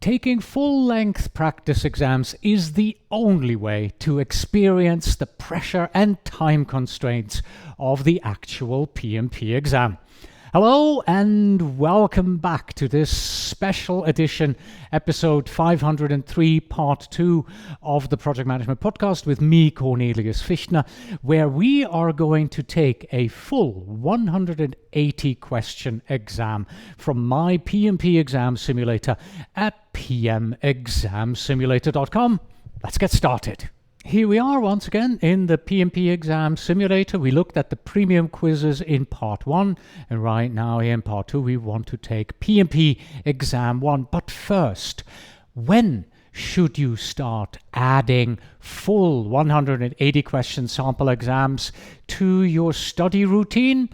Taking full-length practice exams is the only way to experience the pressure and time constraints of the actual PMP exam. Hello and welcome back to this special edition, episode 503, part 2 of the Project Management Podcast with me, Cornelius, where we are going to take a full 180 question exam from my PMP Exam Simulator at pmexamsimulator.com. Let's get started. Here we are once again in the PMP Exam Simulator. We looked at the premium quizzes in part 1, and right now here in part 2 we want to take PMP Exam 1. But first, when should you start adding full 180 question sample exams to your study routine?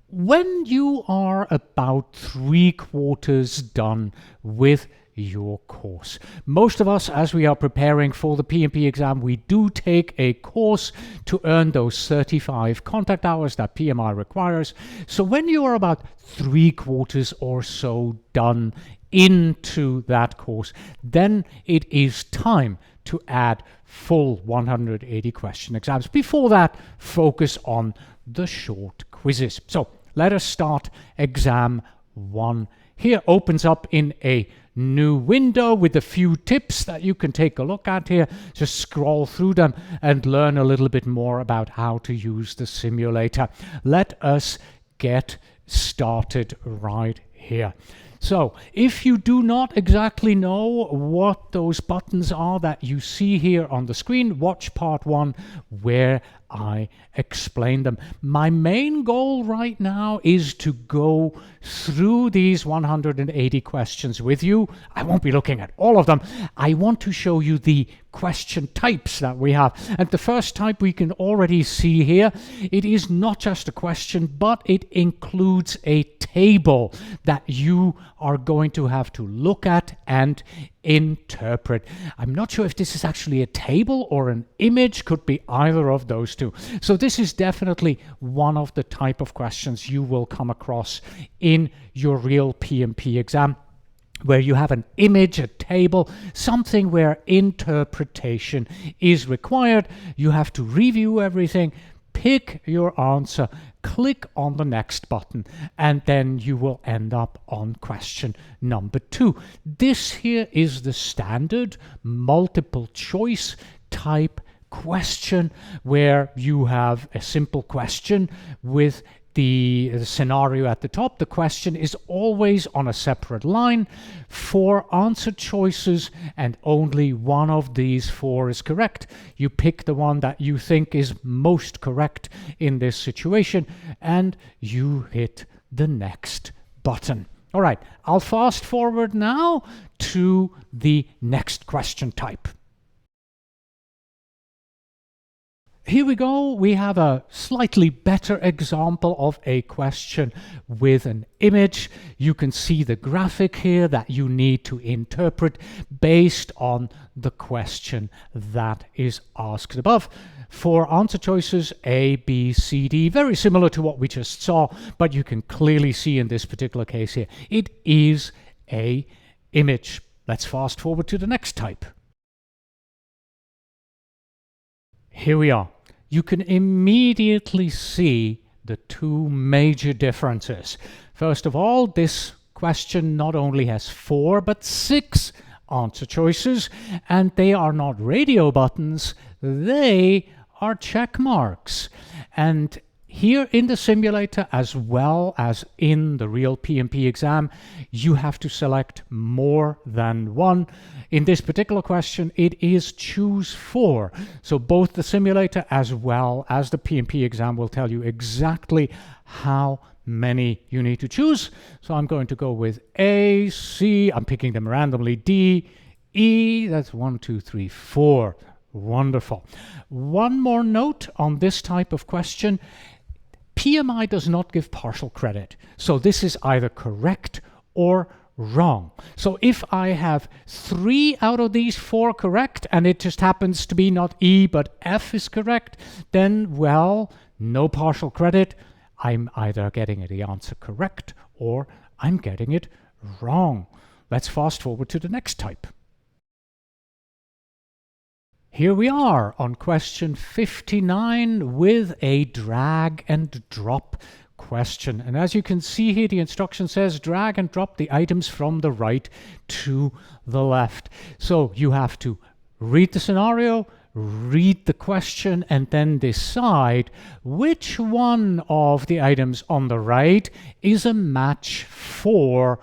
When you are about 3/4 done with your course. Most of us, as we are preparing for the PMP exam, we do take a course to earn those 35 contact hours that PMI requires. So when you are about 3/4 or so done into that course, then it is time to add full 180 question exams. Before that, focus on the short quizzes. So let us start exam 1. Here opens up in a new window with a few tips that you can take a look at here. Just scroll through them and learn a little bit more about how to use the simulator. Let us get started right here. So, if you do not exactly know what those buttons are that you see here on the screen, watch part 1 where I explain them. My main goal right now is to go through these 180 questions with you. I won't be looking at all of them. I want to show you the question types that we have. And the first type we can already see here. It is not just a question, but it includes a table that you are going to have to look at and interpret. I'm not sure if this is actually a table or an image, could be either of those two. So this is definitely one of the type of questions you will come across in your real PMP exam, where you have an image, a table, something where interpretation is required. You have to review everything, pick your answer, click on the next button, and then you will end up on question number 2. This here is the standard multiple choice type question, where you have a simple question with the scenario at the top. The question is always on a separate line, 4 answer choices, and only one of these 4 is correct. You pick the one that you think is most correct in this situation, and you hit the next button. All right, I'll fast forward now to the next question type. Here we go. We have a slightly better example of a question with an image. You can see the graphic here that you need to interpret based on the question that is asked above. 4 answer choices, A, B, C, D, very similar to what we just saw, but you can clearly see in this particular case here, it is a image. Let's fast forward to the next type. Here we are. You can immediately see the 2 major differences. First of all, this question not only has 4 but 6 answer choices, and they are not radio buttons, they are check marks. And here in the simulator, as well as in the real PMP exam, you have to select more than one. In this particular question, it is choose 4. So both the simulator as well as the PMP exam will tell you exactly how many you need to choose. So I'm going to go with A, C, I'm picking them randomly, D, E, that's 1, 2, 3, 4. Wonderful. One more note on this type of question. PMI does not give partial credit. So this is either correct or wrong. So if I have 3 out of these 4 correct, and it just happens to be not E but F is correct, then, well, no partial credit. I'm either getting the answer correct or I'm getting it wrong. let's fast forward to the next type. Here we are on question 59 with a drag and drop question. And as you can see here, the instruction says drag and drop the items from the right to the left. So you have to read the scenario, read the question, and then decide which one of the items on the right is a match for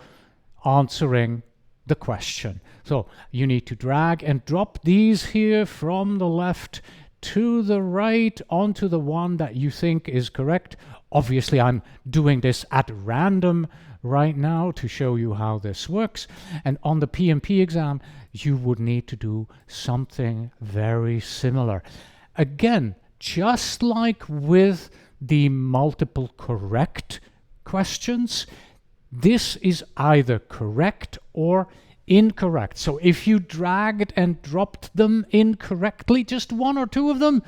answering the question. So you need to drag and drop these here from the left to the right onto the one that you think is correct. Obviously, I'm doing this at random right now to show you how this works. And on the PMP exam, you would need to do something very similar. Again, just like with the multiple correct questions, this is either correct or incorrect. So if you dragged and dropped them incorrectly, just one or two of them,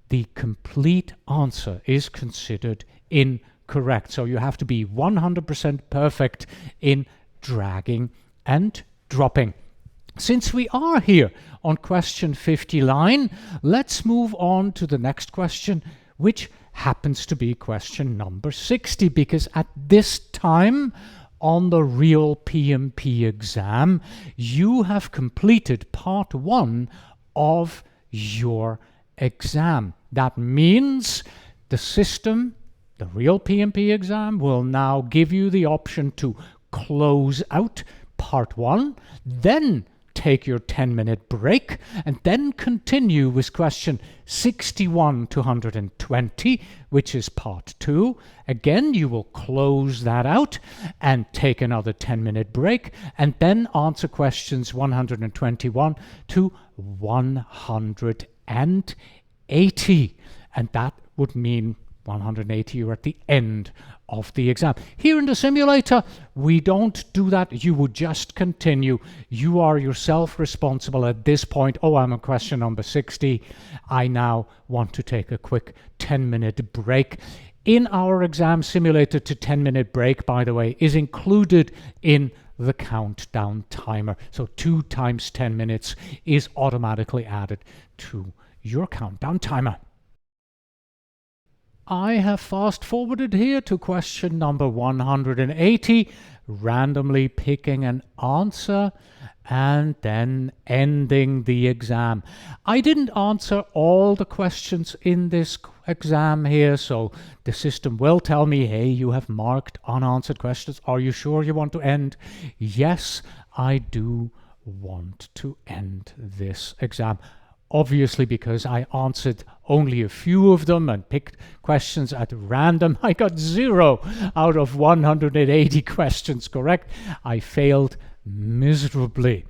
the complete answer is considered incorrect. So you have to be 100% perfect in dragging and dropping. Since we are here on question 59, let's move on to the next question, which happens to be question number 60, because at this time on the real PMP exam, you have completed part 1 of your exam. That means the system, the real PMP exam, will now give you the option to close out part 1, then take your 10-minute break, and then continue with question 61 to 120, which is part 2. Again, you will close that out and take another 10-minute break, and then answer questions 121 to 180. And that would mean 180, you're at the end of the exam. Here in the simulator, we don't do that. You would just continue. You are yourself responsible at this point. Oh, I'm on question number 60. I now want to take a quick 10-minute break. In our exam simulator, the 10-minute break, by the way, is included in the countdown timer. So 2 times 10 minutes is automatically added to your countdown timer. I have fast forwarded here to question number 180, randomly picking an answer and then ending the exam. I didn't answer all the questions in this exam here, so the system will tell me, hey, you have marked unanswered questions. Are you sure you want to end? Yes, I do want to end this exam. Obviously, because I answered only a few of them and picked questions at random, I got 0 out of 180 questions correct. I failed miserably.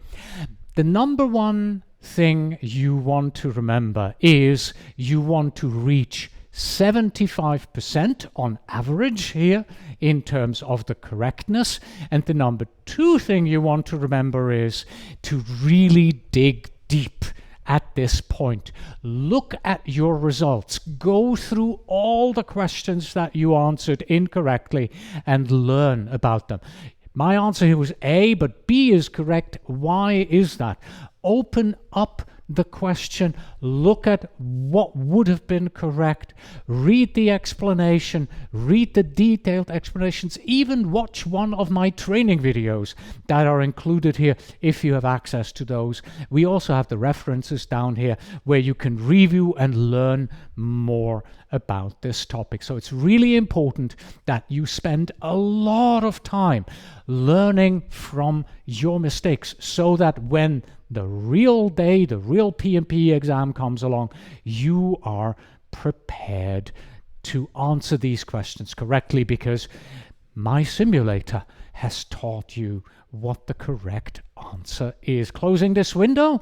The number one thing you want to remember is you want to reach 75% on average here in terms of the correctness. And the number 2 thing you want to remember is to really dig deep. At this point, look at your results, go through all the questions that you answered incorrectly and learn about them. My answer here was A, but B is correct. Why is that? Open up the question, look at what would have been correct, read the explanation, read the detailed explanations, even watch one of my training videos that are included here if you have access to those. We also have the references down here where you can review and learn more about this topic. So it's really important that you spend a lot of time learning from your mistakes so that when the real day, the real PMP exam comes along, you are prepared to answer these questions correctly, because my simulator has taught you what the correct answer is. Closing this window.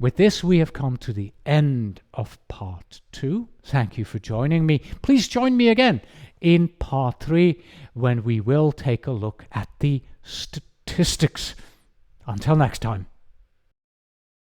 With this, we have come to the end of part 2. Thank you for joining me. Please join me again in part 3 when we will take a look at the statistics. Until next time.